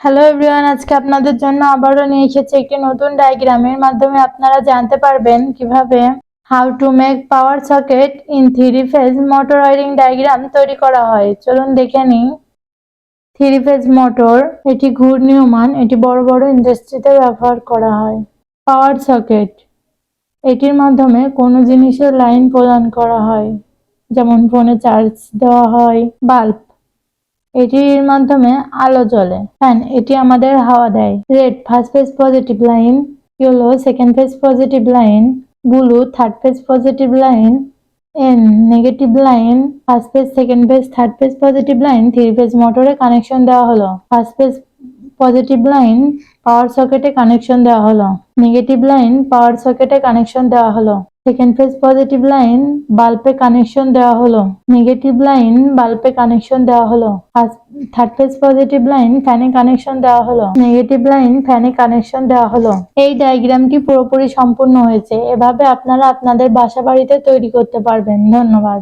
Hello everyone, আজকে আপনাদের জন্য আবারও নিয়ে এসেছি একটি নতুন ডায়াগ্রামের মাধ্যমে আপনারা জানতে পারবেন কিভাবে how to make power socket in 3 phase motor wiring diagram তৈরি করা হয়। চলুন দেখে নিই। 3 ফেজ মোটর, এটি ঘূর্ণীয়মান, এটি বড় বড় ইন্ডাস্ট্রিতে ব্যবহার করা হয়। পাওয়ার সকেট, এটির মাধ্যমে কোনো জিনিসের লাইন প্রদান করা হয়, যেমন ফোনে চার্জ দেওয়া হয়। বাল্ব, এটির মাধ্যমে আলো জ্বলে। ফ্যান, এটি আমাদের হাওয়া দেয়। Red first phase positive line, yellow second phase positive line, blue third phase positive line, N negative line. First phase second phase third phase positive line 3 phase মোটরে কানেকশন দেওয়া হলো। First phase positive line power সকেটে connection দেওয়া হলো। Negative line power সকেটে connection দেওয়া হলো। Second phase positive line বাল্বে কানেকশন দেওয়া হলো। নেগেটিভ লাইন বাল্বে কানেকশন দেওয়া হলো। Third phase positive line ফ্যানে connection দেওয়া হলো। নেগেটিভ লাইন ফ্যানে কানেকশন দেওয়া হলো। এই ডায়াগ্রামটি পুরোপুরি সম্পূর্ণ হয়েছে। এভাবে আপনারা আপনাদের বাসা বাড়িতে তৈরি করতে পারবেন। ধন্যবাদ।